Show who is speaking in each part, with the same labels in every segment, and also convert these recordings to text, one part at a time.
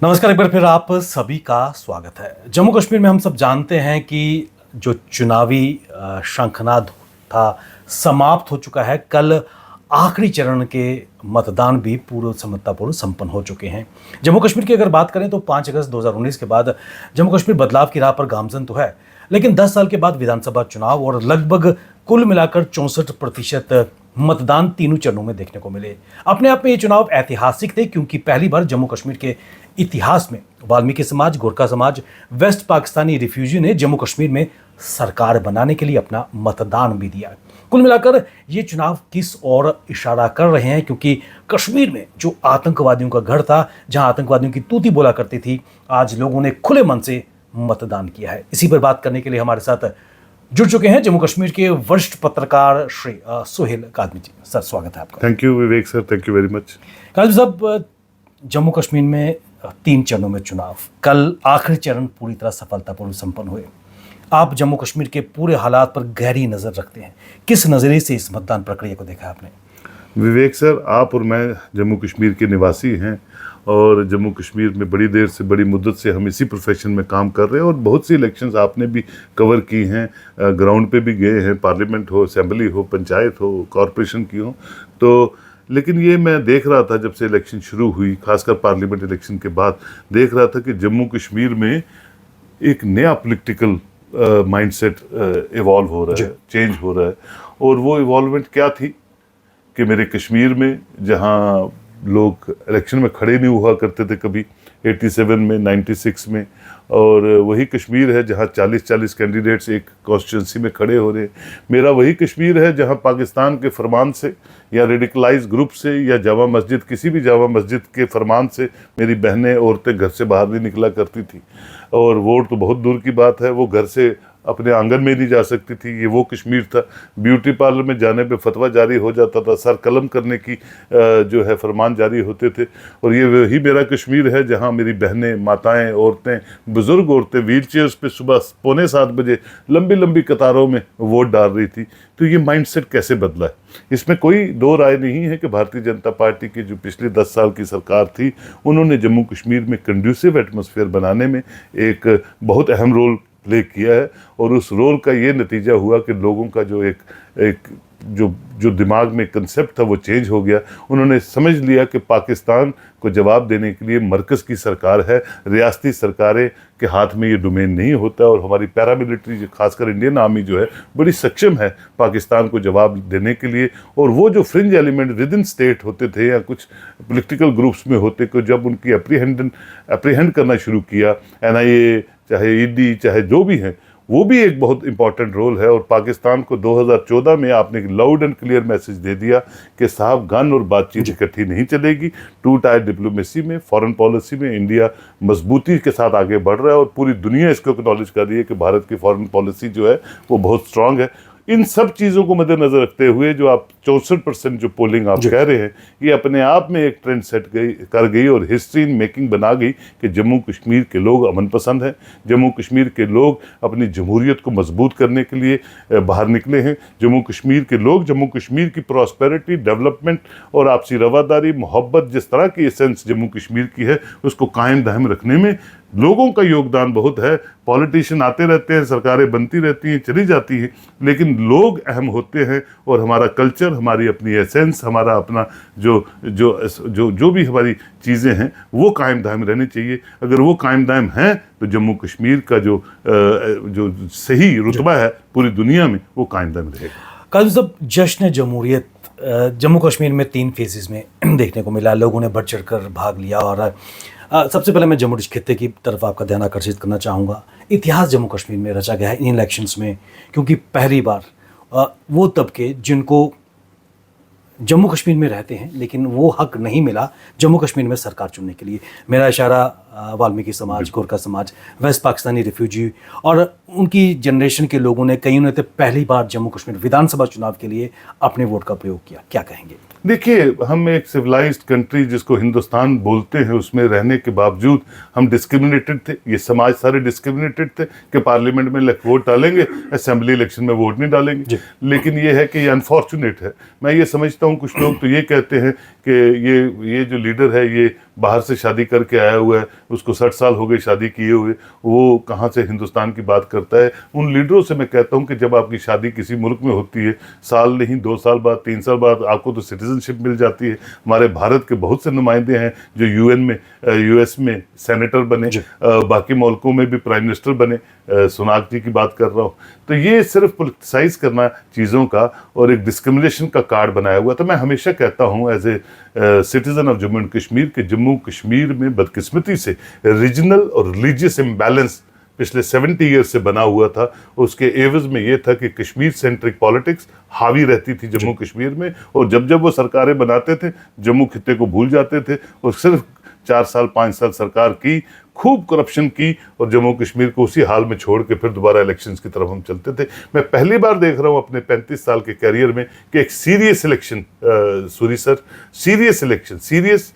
Speaker 1: नमस्कार, एक बार फिर आप सभी का स्वागत है। जम्मू कश्मीर में हम सब जानते हैं कि जो चुनावी शंखनाद था समाप्त हो चुका है। कल आखिरी चरण के मतदान भी पूर्ण समतापूर्ण संपन्न हो चुके हैं। जम्मू कश्मीर की अगर बात करें तो 5 अगस्त 2019 के बाद जम्मू कश्मीर बदलाव की राह पर गामजन तो है, लेकिन 10 साल के बाद विधानसभा चुनाव और लगभग कुल मिलाकर 64% मतदान तीनों चरणों में देखने को मिले। अपने आप में ये चुनाव ऐतिहासिक थे क्योंकि पहली बार जम्मू कश्मीर के इतिहास में वाल्मीकि समाज, गोरखा समाज, वेस्ट पाकिस्तानी रिफ्यूजी ने जम्मू कश्मीर में सरकार बनाने के लिए अपना मतदान भी दिया। कुल मिलाकर ये चुनाव किस ओर इशारा कर रहे हैं, क्योंकि कश्मीर में जो आतंकवादियों का घर था, जहां आतंकवादियों की तूती बोला करती थी, आज लोगों ने खुले मन से मतदान किया है। इसी पर बात करने के लिए हमारे साथ जुड़ चुके हैं जम्मू कश्मीर के वरिष्ठ पत्रकार श्री सुहेल कादमी जी। सर, स्वागत है आपका।
Speaker 2: Thank you Vivek sir, thank you very much.
Speaker 1: Qadmi साहब, जम्मू कश्मीर में 3 चरणों में चुनाव, कल आखिरी चरण पूरी तरह सफलतापूर्वक संपन्न हुए। आप जम्मू कश्मीर के पूरे हालात पर गहरी नजर रखते हैं, किस नजरिए से इस मतदान प्रक्रिया को देखा आपने?
Speaker 2: विवेक सर, आप और मैं जम्मू कश्मीर के निवासी हैं और जम्मू कश्मीर में बड़ी देर से, बड़ी मुद्दत से हम इसी प्रोफेशन में काम कर रहे हैं और बहुत सी इलेक्शंस आपने भी कवर की हैं, ग्राउंड पे भी गए हैं, पार्लियामेंट हो, असेंबली हो, पंचायत हो, कॉरपोरेशन की हो। तो लेकिन ये मैं देख रहा था जब से इलेक्शन शुरू हुई, खासकर पार्लियामेंट इलेक्शन के बाद देख रहा था कि जम्मू कश्मीर में एक नया पॉलिटिकल माइंडसेट इवॉल्व हो रहा है, चेंज हो रहा है। और वो इवॉल्वमेंट क्या थी कि मेरे कश्मीर में जहाँ लोग इलेक्शन में खड़े नहीं हुआ करते थे कभी, 87 में, 96 में, और वही कश्मीर है जहाँ 40-40 कैंडिडेट्स एक कॉन्स्टिट्यूंसी में खड़े हो रहे हैं। मेरा वही कश्मीर है जहाँ पाकिस्तान के फरमान से या रेडिकलाइज ग्रुप से या जामा मस्जिद, किसी भी जामा मस्जिद के फरमान से मेरी बहनें, औरतें घर से बाहर नहीं निकला करती थी। और वोट तो बहुत दूर की बात है, वो घर से अपने आंगन में नहीं जा सकती थी। ये वो कश्मीर था। ब्यूटी पार्लर में जाने पे फतवा जारी हो जाता था, सर कलम करने की जो है फरमान जारी होते थे। और ये वही मेरा कश्मीर है जहाँ मेरी बहनें, माताएं, औरतें, बुज़ुर्ग औरतें व्हील चेयर्स पे सुबह 6:45 बजे लंबी लंबी कतारों में वोट डाल रही थी। तो ये माइंडसेट कैसे बदला है, इसमें कोई दो राय नहीं है कि भारतीय जनता पार्टी की जो पिछले 10 साल की सरकार थी, उन्होंने जम्मू कश्मीर में कंड्यूसिव एटमॉस्फेयर बनाने में एक बहुत अहम रोल प्ले किया है। और उस रोल का ये नतीजा हुआ कि लोगों का जो एक जो दिमाग में कंसेप्ट था वो चेंज हो गया। उन्होंने समझ लिया कि पाकिस्तान को जवाब देने के लिए मरकज़ की सरकार है, रियासती सरकारें के हाथ में ये डोमेन नहीं होता। और हमारी पैरामिलिट्री, खासकर इंडियन आर्मी जो है, बड़ी सक्षम है पाकिस्तान को जवाब देने के लिए। और वो जो fringe element with in state होते थे या कुछ पॉलिटिकल ग्रुप्स में होते, को जब उनकी अप्रीहेंड करना शुरू किया, NIA चाहे ED चाहे जो भी हैं, वो भी एक बहुत इंपॉर्टेंट रोल है। और पाकिस्तान को 2014 में आपने एक लाउड एंड क्लियर मैसेज दे दिया कि साहब, गन और बातचीत इकट्ठी नहीं चलेगी। 2 टायर डिप्लोमेसी में, फॉरेन पॉलिसी में इंडिया मजबूती के साथ आगे बढ़ रहा है और पूरी दुनिया इसको एक्नॉलेज कर रही है कि भारत की फॉरेन पॉलिसी जो है वो बहुत स्ट्रांग है। इन सब चीज़ों को मद्देनजर रखते हुए जो आप 64% जो पोलिंग आप कह रहे हैं, ये अपने आप में एक ट्रेंड सेट कर गई और हिस्ट्री इन मेकिंग बना गई कि जम्मू कश्मीर के लोग अमन पसंद हैं। जम्मू कश्मीर के लोग अपनी जमहूरियत को मजबूत करने के लिए बाहर निकले हैं। जम्मू कश्मीर के लोग जम्मू कश्मीर की प्रॉस्पेरिटी, डेवलपमेंट और आपसी रवादारी, मोहब्बत, जिस तरह की एसेंस जम्मू कश्मीर की है, उसको कायम दायम रखने में लोगों का योगदान बहुत है। पॉलिटिशियन आते रहते हैं, सरकारें बनती रहती हैं, चली जाती हैं, लेकिन लोग अहम होते हैं। और हमारा कल्चर, हमारी अपनी एसेंस, हमारा अपना जो भी हमारी चीज़ें हैं वो कायम दायम रहनी चाहिए। अगर वो कायम दायम हैं तो जम्मू कश्मीर का जो सही रुतबा है पूरी दुनिया में, वो कायम दायम रहेगा।
Speaker 1: कादमी साहब, जश्न जमहूरियत जम्मू कश्मीर में 3 फेजेस में देखने को मिला। लोगों ने बढ़ चढ़ कर भाग लिया। और सबसे पहले मैं जम्मू खित्ते की तरफ आपका ध्यान आकर्षित करना चाहूँगा। इतिहास जम्मू कश्मीर में रचा गया है इन इलेक्शंस में, क्योंकि पहली बार वो तबके जिनको जम्मू कश्मीर में रहते हैं लेकिन वो हक नहीं मिला जम्मू कश्मीर में सरकार चुनने के लिए। मेरा इशारा वाल्मीकि समाज, गोरखा समाज, वेस्ट पाकिस्तानी रिफ्यूजी और उनकी जनरेशन के लोगों ने, कईयों ने तो पहली बार जम्मू कश्मीर विधानसभा चुनाव के लिए अपने वोट का प्रयोग किया। क्या कहेंगे?
Speaker 2: देखिए, हम एक सिविलाइज्ड कंट्री जिसको हिंदुस्तान बोलते हैं उसमें रहने के बावजूद हम डिस्क्रिमिनेटेड थे। ये समाज सारे डिस्क्रिमिनेटेड थे कि पार्लियामेंट में वोट डालेंगे, असेंबली इलेक्शन में वोट नहीं डालेंगे। लेकिन ये है कि ये अनफॉर्चुनेट है। मैं ये समझता हूँ, कुछ लोग तो ये कहते हैं कि ये जो लीडर है ये बाहर से शादी करके आया हुआ है, उसको 60 साल हो गए शादी किए हुए, वो कहाँ से हिंदुस्तान की बात करता है। उन लीडरों से मैं कहता हूँ कि जब आपकी शादी किसी मुल्क में होती है, साल नहीं 2 साल बाद 3 साल बाद आपको तो सिटीजनशिप मिल जाती है। हमारे भारत के बहुत से नुमाइंदे हैं जो यूएन में, यूएस में सेनेटर बने, बाकी मुल्कों में भी प्राइम मिनिस्टर बने, सोनाग जी की बात कर रहा हूँ। तो ये सिर्फ पोलिटिसाइज करना चीज़ों का और एक डिस्क्रिमिनेशन का कार्ड बनाया हुआ। तो मैं हमेशा कहता हूँ as a citizen of Jammu and Kashmir के जम्मू कश्मीर में बदकिस्मती से रीजनल और रिलीजियस इम्बैलेंस पिछले 70 ईयर्स से बना हुआ था। उसके एवज में ये था कि कश्मीर सेंट्रिक पॉलिटिक्स हावी रहती थी जम्मू कश्मीर में, और जब जब वो सरकारें बनाते थे जम्मू खित्ते को भूल जाते थे और सिर्फ 4 साल 5 साल सरकार की, खूब करप्शन की और जम्मू कश्मीर को उसी हाल में छोड़ के फिर दोबारा इलेक्शंस की तरफ हम चलते थे। मैं पहली बार देख रहा हूँ अपने 35 साल के कैरियर में कि एक serious election, Suri sir, serious election, serious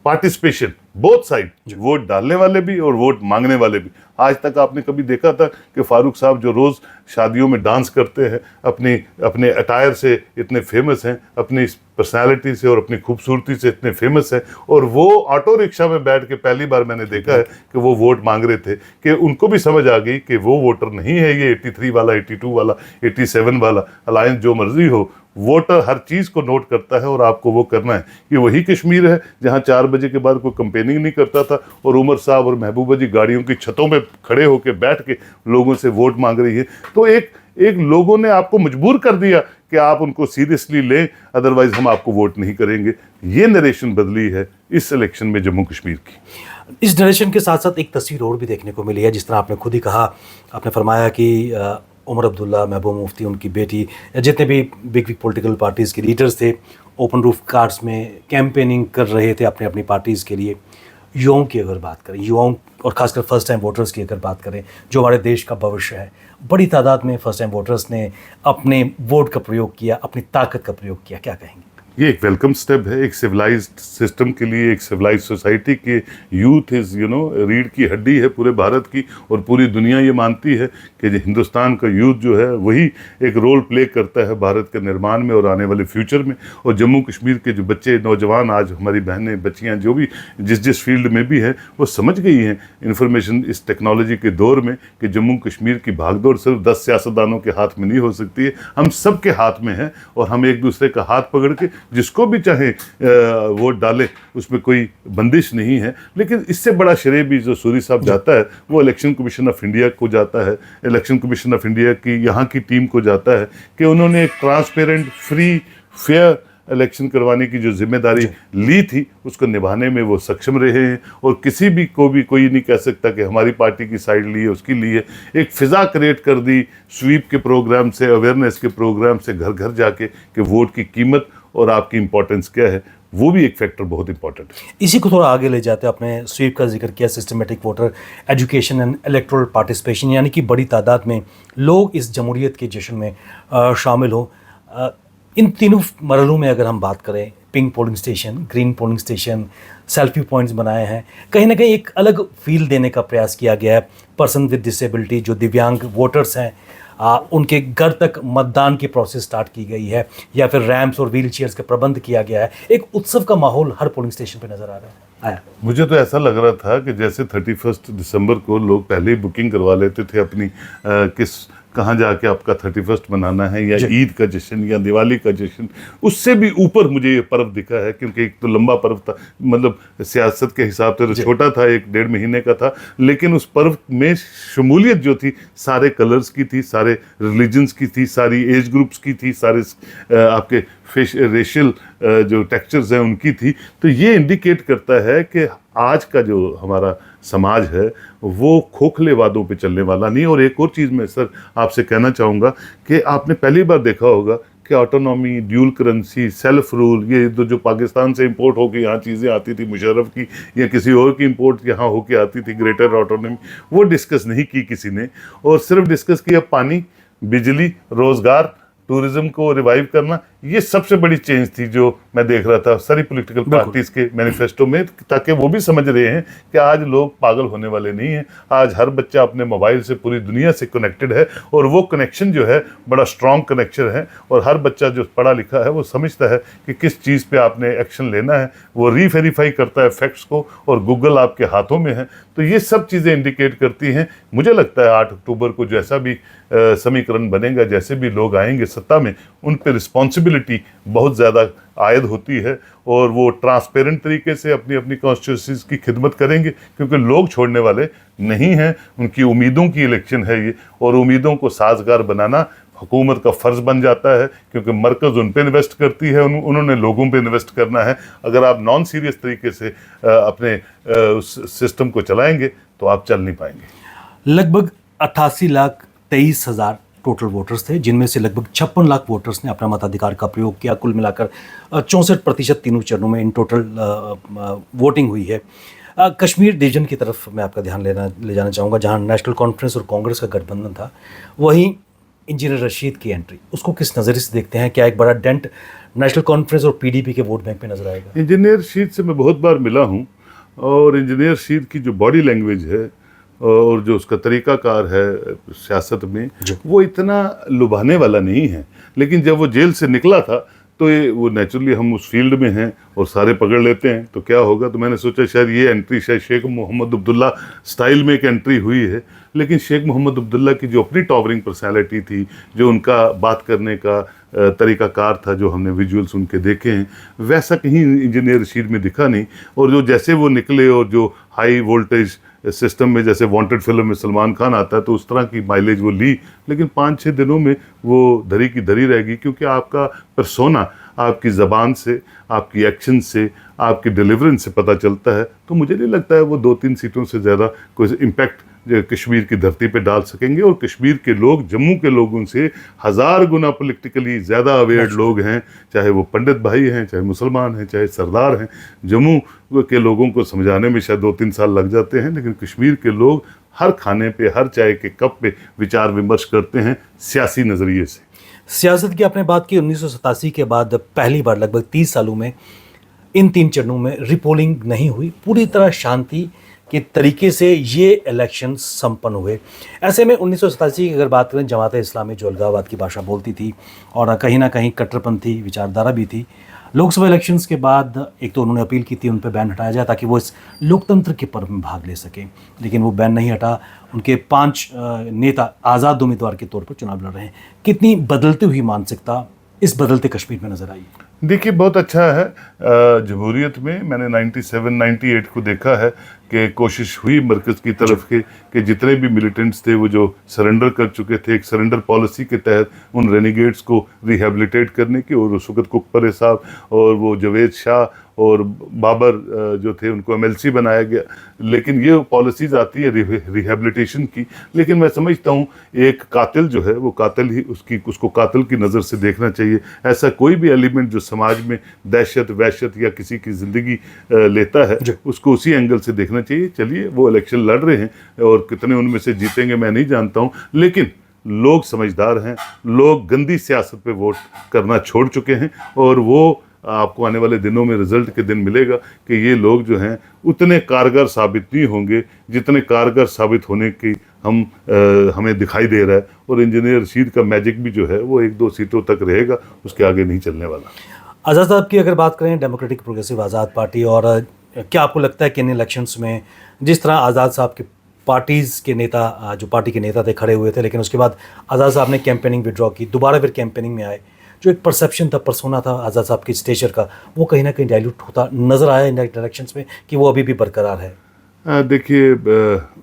Speaker 2: participation, both side, vote डालने वाले भी और वोट मांगने वाले भी। आज तक आपने कभी देखा था कि फारूक साहब जो रोज शादियों में डांस करते हैं, अपने अटायर से इतने फेमस हैं, अपनी पर्सनालिटी से और अपनी खूबसूरती से इतने फेमस हैं, और वो ऑटो रिक्शा में बैठ के पहली बार मैंने देखा है कि वो वोट मांग रहे थे, कि उनको भी समझ आ गई कि वो वोटर नहीं है ये 83 वाला, 82 वाला, 87 वाला, अलायंस जो मर्जी हो, वोटर हर चीज़ को नोट करता है और आपको वो करना है। ये वही कश्मीर है जहाँ 4 बजे के बाद कोई कंपेनिंग नहीं करता था और उमर साहब और महबूबा जी गाड़ियों की छतों में खड़े होकर बैठ के लोगों से वोट मांग रही है। तो एक लोगों ने आपको मजबूर कर दिया कि आप उनको सीरियसली लें, अदरवाइज हम आपको वोट नहीं करेंगे। ये नरेशन बदली है इस इलेक्शन में जम्मू कश्मीर की।
Speaker 1: इस नरेशन के साथ साथ एक तस्वीर और भी देखने को मिली है, जिस तरह आपने खुद ही कहा, आपने फरमाया कि उमर अब्दुल्ला, महबूबा मुफ्ती, उनकी बेटी, जितने भी बिग बिग पॉलिटिकल पार्टीज़ के लीडर्स थे, ओपन रूफ कार्स में कैंपेनिंग कर रहे थे अपने अपनी पार्टीज़ के लिए। युवाओं की अगर बात करें, युवाओं और ख़ासकर फर्स्ट टाइम वोटर्स की अगर बात करें, जो हमारे देश का भविष्य है, बड़ी तादाद में फर्स्ट टाइम वोटर्स ने अपने वोट का प्रयोग किया, अपनी ताकत का प्रयोग किया, क्या कहेंगे?
Speaker 2: ये एक वेलकम स्टेप है एक सिविलाइज्ड सिस्टम के लिए, एक सिविलाइज्ड सोसाइटी के। यूथ इज़ रीढ़ की हड्डी है पूरे भारत की, और पूरी दुनिया ये मानती है कि जो हिंदुस्तान का यूथ जो है वही एक रोल प्ले करता है भारत के निर्माण में और आने वाले फ्यूचर में। और जम्मू कश्मीर के जो बच्चे, नौजवान, आज हमारी बहनें, बच्चियाँ जो भी जिस फील्ड में भी हैं, वो समझ गई हैं इंफॉर्मेशन इस टेक्नोलॉजी के दौर में कि जम्मू कश्मीर की भागदौड़ सिर्फ 10 सियासतदानों के हाथ में नहीं हो सकती है, हम सब के हाथ में है। और हम एक दूसरे का हाथ पकड़ के जिसको भी चाहे वोट डाले, उसमें कोई बंदिश नहीं है। लेकिन इससे बड़ा श्रेय भी जो सूरी साहब जाता है वो इलेक्शन कमीशन ऑफ इंडिया को जाता है, इलेक्शन कमीशन ऑफ इंडिया की यहाँ की टीम को जाता है कि उन्होंने एक ट्रांसपेरेंट, फ्री, फेयर इलेक्शन करवाने की जो जिम्मेदारी ली थी उसको निभाने में वो सक्षम रहे हैं। और किसी भी को भी कोई नहीं कह सकता कि हमारी पार्टी की साइड ली है, उसकी ली है। एक फ़िज़ा क्रिएट कर दी स्वीप के प्रोग्राम से, अवेयरनेस के प्रोग्राम से, घर घर जाके कि वोट की कीमत और आपकी इंपॉर्टेंस क्या है, वो भी एक फैक्टर बहुत इंपॉर्टेंट है।
Speaker 1: इसी को थोड़ा आगे ले जाते हैं, आपने स्वीप का जिक्र किया, systematic voter education and electoral participation, यानी कि बड़ी तादाद में लोग इस जमहूरियत के जश्न में शामिल हो। इन तीनों मरहलों में अगर हम बात करें, pink polling station, green polling station, selfie points बनाए हैं, कहीं ना कहीं एक अलग फील देने का प्रयास किया गया है। पर्सन विद डिसेबिलिटी, जो दिव्यांग वोटर्स हैं, उनके घर तक मतदान की प्रोसेस स्टार्ट की गई है, या फिर रैम्प्स और व्हील चेयर्स का प्रबंध किया गया है। एक उत्सव का माहौल हर पोलिंग स्टेशन पे नजर आ रहा है।
Speaker 2: मुझे तो ऐसा लग रहा था कि जैसे 31 दिसंबर को लोग पहले ही बुकिंग करवा लेते थे अपनी, कहाँ जाके आपका 31 मनाना है, या ईद का जश्न या दिवाली का जश्न, उससे भी ऊपर मुझे ये पर्व दिखा है। क्योंकि एक तो लंबा पर्व था, मतलब सियासत के हिसाब से तो छोटा था, 1-1.5 महीने का था, लेकिन उस पर्व में शमूलियत जो थी सारे कलर्स की थी, सारे रिलीजन्स की थी, सारी एज ग्रुप्स की थी, सारे आपके रेशियल जो टेक्सचर्स हैं उनकी थी। तो ये इंडिकेट करता है कि आज का जो हमारा समाज है वो खोखले वादों पे चलने वाला नहीं। और एक और चीज़ मैं सर आपसे कहना चाहूँगा कि आपने पहली बार देखा होगा कि autonomy, dual currency, self rule, ये जो पाकिस्तान से इंपोर्ट होकर यहाँ चीज़ें आती थी, मुशर्रफ की या किसी और की इंपोर्ट यहाँ होके आती थी, ग्रेटर ऑटोनॉमी, वो डिस्कस नहीं की किसी ने। और सिर्फ डिस्कस किया पानी, बिजली, रोज़गार, टूरिज्म को रिवाइव करना, ये सबसे बड़ी चेंज थी जो मैं देख रहा था सारी पॉलिटिकल पार्टीज के मैनिफेस्टो में, ताकि वो भी समझ रहे हैं कि आज लोग पागल होने वाले नहीं हैं। आज हर बच्चा अपने मोबाइल से पूरी दुनिया से कनेक्टेड है, और वो कनेक्शन जो है बड़ा स्ट्रॉन्ग कनेक्शन है, और हर बच्चा जो पढ़ा लिखा है वो समझता है कि किस चीज़ पे आपने एक्शन लेना है, वो रीवेरीफाई करता है फैक्ट्स को, और गूगल आपके हाथों में है। तो ये सब चीज़ें इंडिकेट करती हैं। मुझे लगता है 8 अक्टूबर को जैसा भी समीकरण बनेगा, जैसे भी लोग आएंगे सत्ता में, उन पर रिस्पॉन्सिबिलिटी बहुत ज़्यादा आयद होती है, और वो ट्रांसपेरेंट तरीके से अपनी अपनी कॉन्स्टिट्यूंसीज की खिदमत करेंगे, क्योंकि लोग छोड़ने वाले नहीं हैं। उनकी उम्मीदों की इलेक्शन है ये, और उम्मीदों को साजगार बनाना हुकूमत का फ़र्ज़ बन जाता है, क्योंकि मरकज़ उन पे इन्वेस्ट करती है, उन्होंने लोगों पे इन्वेस्ट करना है। अगर आप नॉन सीरियस तरीके से अपने उस सिस्टम को चलाएंगे तो आप चल नहीं पाएंगे।
Speaker 1: लगभग 88,23,000 टोटल वोटर्स थे, जिनमें से लगभग 56 लाख वोटर्स ने अपना मताधिकार का प्रयोग किया। कुल मिलाकर 64% तीनों चरणों में इन टोटल वोटिंग हुई है। कश्मीर डिवीजन की तरफ मैं आपका ध्यान ले जाना चाहूँगा, जहाँ नेशनल कॉन्फ्रेंस और कांग्रेस का गठबंधन था। वहीं इंजीनियर रशीद की एंट्री, उसको किस नज़रिए से देखते हैं? क्या एक बड़ा डेंट नेशनल कॉन्फ्रेंस और पीडीपी के वोट बैंक में नजर आएगा?
Speaker 2: इंजीनियर रशीद से मैं बहुत बार मिला हूँ, और इंजीनियर रशीद की जो बॉडी लैंग्वेज है और जो उसका तरीक़ाकार है सियासत में, वो इतना लुभाने वाला नहीं है। लेकिन जब वो जेल से निकला था तो ये वो नेचुरली, हम उस फील्ड में हैं और सारे पकड़ लेते हैं तो क्या होगा, तो मैंने सोचा शायद ये एंट्री शायद शेख मोहम्मद अब्दुल्ला स्टाइल में एक एंट्री हुई है। लेकिन शेख मोहम्मद अब्दुल्ला की जो अपनी टॉवरिंग पर्सनैलिटी थी, जो उनका बात करने का तरीक़ाकार था, जो हमने विजुअल्स उनके देखे हैं, वैसा कहीं इंजीनियर रशीद में दिखा नहीं। और जो जैसे वो निकले, और जो हाई वोल्टेज सिस्टम में जैसे वांटेड फिल्म में सलमान खान आता है, तो उस तरह की माइलेज वो ली, लेकिन 5-6 दिनों में वो धरी की धरी रहेगी, क्योंकि आपका पर्सोना आपकी ज़बान से, आपकी एक्शन से, आपकी डिलीवरेंस से पता चलता है। तो मुझे नहीं लगता है वो 2-3 सीटों से ज़्यादा कोई इम्पैक्ट कश्मीर की धरती पे डाल सकेंगे। और कश्मीर के लोग जम्मू के लोगों से 1000 गुना पॉलिटिकली ज़्यादा अवेयर लोग हैं, चाहे वो पंडित भाई हैं, चाहे मुसलमान हैं, चाहे सरदार हैं। जम्मू के लोगों को समझाने में शायद 2-3 साल लग जाते हैं, लेकिन कश्मीर के लोग हर खाने पे, हर चाय के कप पे विचार विमर्श करते हैं सियासी नज़रिए से।
Speaker 1: सियासत की आपने बात की, 1987 के बाद पहली बार लगभग 30 सालों में इन 3 चरणों में रिपोलिंग नहीं हुई। पूरी तरह शांति के तरीके से ये इलेक्शन संपन्न हुए। ऐसे में 1987 की अगर बात करें, जमात इस्लामी जो अलगाववाद की भाषा बोलती थी और कहीं ना कहीं कट्टरपंथी विचारधारा भी थी, लोकसभा इलेक्शंस के बाद एक तो उन्होंने अपील की थी उन पर बैन हटाया जाए ताकि वो इस लोकतंत्र के पर्व में भाग ले सकें, लेकिन वो बैन नहीं हटा। उनके 5 नेता आज़ाद उम्मीदवार के तौर पर चुनाव लड़ रहे हैं। कितनी बदलती हुई मानसिकता इस बदलते कश्मीर में नजर आई?
Speaker 2: देखिए, बहुत अच्छा है। जमहूरियत में मैंने 97-98 को देखा है कि कोशिश हुई मरकज़ की तरफ कि जितने भी मिलिटेंट्स थे वो जो सरेंडर कर चुके थे, एक सरेंडर पॉलिसी के तहत उन रेनिगेट्स को रिहेबिलिटेट करने की, और उस वक़्त कुकपरे साहब और वो जवेद शाह और बाबर जो थे उनको MLC बनाया गया। लेकिन ये पॉलिसीज़ आती है रिहेबिलिटेशन की, लेकिन मैं समझता हूँ एक कातिल जो है वो कातिल ही, उसको कातिल की नज़र से देखना चाहिए। ऐसा कोई भी एलिमेंट जो समाज में दहशत वहशत या किसी की ज़िंदगी लेता है, उसको उसी एंगल से देखना चाहिए। चलिए, वो इलेक्शन लड़ रहे हैं और कितने उनमें से जीतेंगे मैं नहीं जानता हूँ, लेकिन लोग समझदार हैं, लोग गंदी सियासत पे वोट करना छोड़ चुके हैं, और वो आपको आने वाले दिनों में रिजल्ट के दिन मिलेगा कि ये लोग जो हैं उतने कारगर साबित नहीं होंगे जितने कारगर साबित होने की हमें दिखाई दे रहा है। और इंजीनियर रशीद का मैजिक भी जो है वो 1-2 सीटों तक रहेगा, उसके आगे नहीं चलने वाला।
Speaker 1: आज़ाद साहब की अगर बात करें, डेमोक्रेटिक प्रोग्रेसिव आज़ाद पार्टी, और क्या आपको लगता है कि इन इलेक्शंस में जिस तरह आज़ाद साहब के पार्टीज़ के नेता, जो पार्टी के नेता थे, खड़े हुए थे, लेकिन उसके बाद आज़ाद साहब ने कैंपेनिंग विड्रॉ की, दोबारा फिर कैंपेनिंग में आए, जो एक परसेप्शन था, पर्सोना था आज़ाद साहब की स्टेचर का, वो कहीं ना कहीं डाइल्यूट होता नज़र आया इन इलेक्शंस में, कि वो अभी भी बरकरार है?
Speaker 2: देखिए,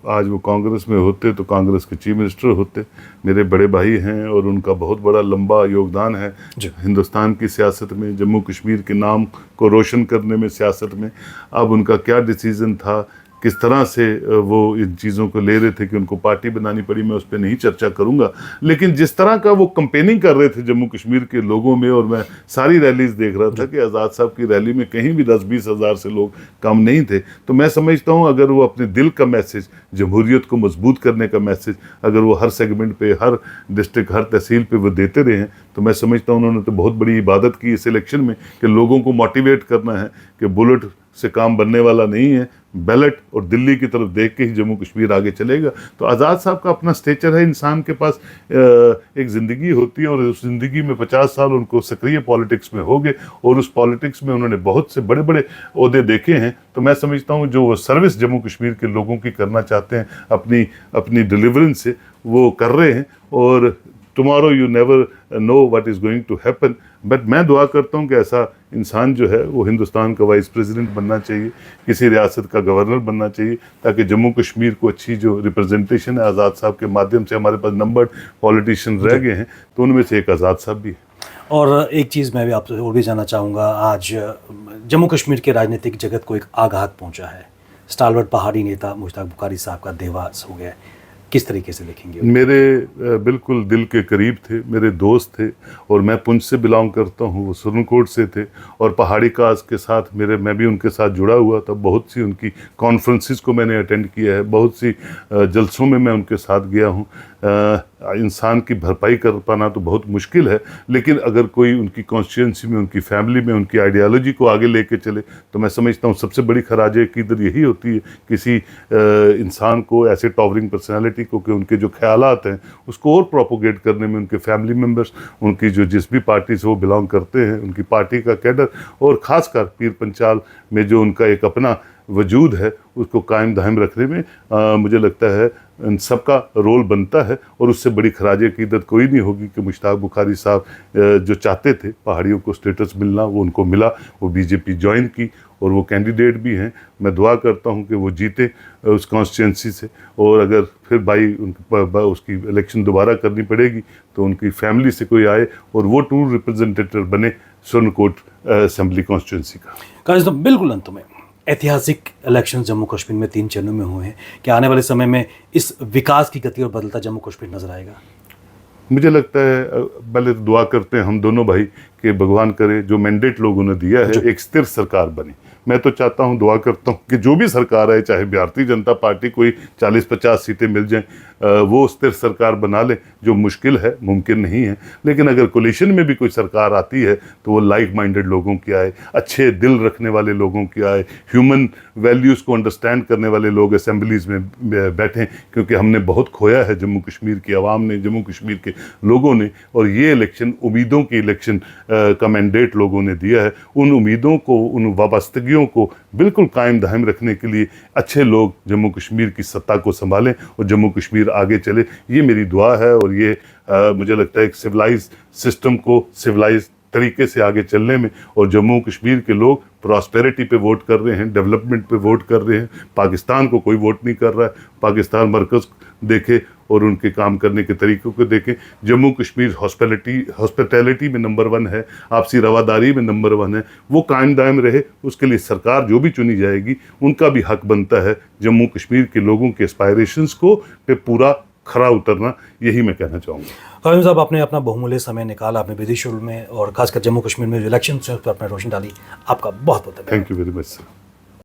Speaker 2: आज वो कांग्रेस में होते तो कांग्रेस के चीफ मिनिस्टर होते। मेरे बड़े भाई हैं और उनका बहुत बड़ा लंबा योगदान है हिंदुस्तान की सियासत में, जम्मू कश्मीर के नाम को रोशन करने में, सियासत में। अब उनका क्या डिसीज़न था किस तरह से वो इन चीज़ों को ले रहे थे कि उनको पार्टी बनानी पड़ी, मैं उस पर नहीं चर्चा करूँगा। लेकिन जिस तरह का वो कंपेनिंग कर रहे थे जम्मू कश्मीर के लोगों में, और मैं सारी रैलीज देख रहा था कि आज़ाद साहब की रैली में कहीं भी 10-20 हज़ार से लोग कम नहीं थे। तो मैं समझता हूँ अगर वो अपने दिल का मैसेज, जमहूरियत को मजबूत करने का मैसेज अगर वो हर सेगमेंट पे, हर डिस्ट्रिक्ट, हर तहसील पे वो देते रहे हैं, तो मैं समझता हूँ उन्होंने तो बहुत बड़ी इबादत की इस इलेक्शन में कि लोगों को मोटिवेट करना है कि बुलेट से काम बनने वाला नहीं है, बैलेट और दिल्ली की तरफ देख के ही जम्मू कश्मीर आगे चलेगा। तो आज़ाद साहब का अपना स्टेचर है, इंसान के पास एक ज़िंदगी होती है और उस ज़िंदगी में 50 साल उनको सक्रिय पॉलिटिक्स में हो गए और उस पॉलिटिक्स में उन्होंने बहुत से बड़े बड़े ओहदे देखे हैं। तो मैं समझता हूँ जो वो सर्विस जम्मू कश्मीर के लोगों की करना चाहते हैं अपनी अपनी डिलीवरेंस से, वो कर रहे हैं। और tomorrow you never know what is going to happen, but मैं दुआ करता हूँ कि ऐसा इंसान जो है वो हिंदुस्तान का वाइस प्रेसिडेंट बनना चाहिए, किसी रियासत का गवर्नर बनना चाहिए, ताकि जम्मू कश्मीर को अच्छी जो रिप्रेजेंटेशन है आज़ाद साहब के माध्यम से, हमारे पास नंबर्ड पॉलिटिशियन रह गए हैं तो उनमें से एक आज़ाद साहब भी है।
Speaker 1: और एक चीज़ मैं भी आपसे और भी जानना चाहूँगा, आज जम्मू कश्मीर के राजनीतिक जगत को एक आघात पहुँचा है। स्टालवर्ट पहाड़ी नेता मुश्ताक बुखारी साहब का देहांत हो गया है, किस तरीके से देखेंगे?
Speaker 2: मेरे बिल्कुल दिल के करीब थे, मेरे दोस्त थे, और मैं पुंछ से बिलोंग करता हूँ, वो सुरनकोट से थे, और पहाड़ी काज के साथ मैं भी उनके साथ जुड़ा हुआ था। बहुत सी उनकी कॉन्फ्रेंसेस को मैंने अटेंड किया है, बहुत सी जलसों में मैं उनके साथ गया हूँ। इंसान की भरपाई कर पाना तो बहुत मुश्किल है, लेकिन अगर कोई उनकी कॉन्स्टिट्यूंसी में, उनकी फैमिली में, उनकी आइडियालॉजी को आगे लेके चले, तो मैं समझता हूँ सबसे बड़ी खराज अक़ीदत यही होती है किसी इंसान को, ऐसे टॉवरिंग पर्सनालिटी को, कि उनके जो ख्यालात हैं उसको और प्रोपोगेट करने में उनके फैमिली मेम्बर्स, उनकी जो जिस भी पार्टी से वो बिलोंग करते हैं, उनकी पार्टी का कैडर, और ख़ासकर पीर पंचाल में जो उनका एक अपना वजूद है, उसको कायम दायम रखने में मुझे लगता है इन सबका रोल बनता है। और उससे बड़ी खराज अक़ीदत कोई नहीं होगी कि मुश्ताक बुखारी साहब जो चाहते थे पहाड़ियों को स्टेटस मिलना, वो उनको मिला, वो बीजेपी ज्वाइन की, और वो कैंडिडेट भी हैं। मैं दुआ करता हूं कि वो जीते उस कॉन्स्टिट्यूंसी से, और अगर फिर भाई उसकी इलेक्शन दोबारा करनी पड़ेगी तो उनकी फैमिली से कोई आए और वो टूर रिप्रेजेंटेटिव बने सुरनकोट असेंबली कॉन्स्टिट्यूंसी का।
Speaker 1: काजी साहब, बिल्कुल अंत में, ऐतिहासिक इलेक्शन जम्मू कश्मीर में 3 चरणों में हुए हैं, क्या आने वाले समय में इस विकास की गति और बदलता जम्मू कश्मीर नजर आएगा?
Speaker 2: मुझे लगता है पहले तो दुआ करते हैं हम दोनों भाई कि भगवान करे जो मैंडेट लोगों ने दिया है एक स्थिर सरकार बने। मैं तो चाहता हूं, दुआ करता हूं कि जो भी सरकार है, चाहे भारतीय जनता पार्टी कोई 40-50 सीटें मिल जाएं, वो स्थिर सरकार बना ले, जो मुश्किल है, मुमकिन नहीं है। लेकिन अगर कोलिशन में भी कोई सरकार आती है तो वो लाइक माइंडेड लोगों की आए, अच्छे दिल रखने वाले लोगों की आए, ह्यूमन वैल्यूज़ को अंडरस्टैंड करने वाले लोग असेंबलीज़ में बैठें, क्योंकि हमने बहुत खोया है, जम्मू कश्मीर की आवाम ने, जम्मू कश्मीर के लोगों ने। और ये इलेक्शन उम्मीदों की इलेक्शन का मैंडेट लोगों ने दिया है। उन उम्मीदों को, उन वाबस्तगियों को बिल्कुल कायम दायम रखने के लिए अच्छे लोग जम्मू कश्मीर की सत्ता को संभालें और जम्मू कश्मीर आगे चले, ये मेरी दुआ है। और ये मुझे लगता है एक सिविलाइज सिस्टम को सिविलाइज तरीके से आगे चलने में, और जम्मू कश्मीर के लोग प्रॉस्पेरिटी पे वोट कर रहे हैं, डेवलपमेंट पे वोट कर रहे हैं। पाकिस्तान को कोई वोट नहीं कर रहा है। पाकिस्तान मरकज़ देखे और उनके काम करने के तरीक़ों को देखें। जम्मू कश्मीर हॉस्पिटैलिटी में नंबर 1 है, आपसी रवादारी में नंबर 1 है, वो कायम दायम रहे। उसके लिए सरकार जो भी चुनी जाएगी उनका भी हक बनता है जम्मू कश्मीर के लोगों के एस्पायरेशंस को पे पूरा खरा उतरना। यही मैं कहना चाहूँगा।
Speaker 1: काजी साहब, आपने अपना बहुमूल्य समय निकाला, आपने विदेशों में और खासकर जम्मू कश्मीर में जो इलेक्शन से उस पर आपने रोशनी डाली, आपका बहुत बहुत धन्यवाद।
Speaker 2: Thank you very much sir.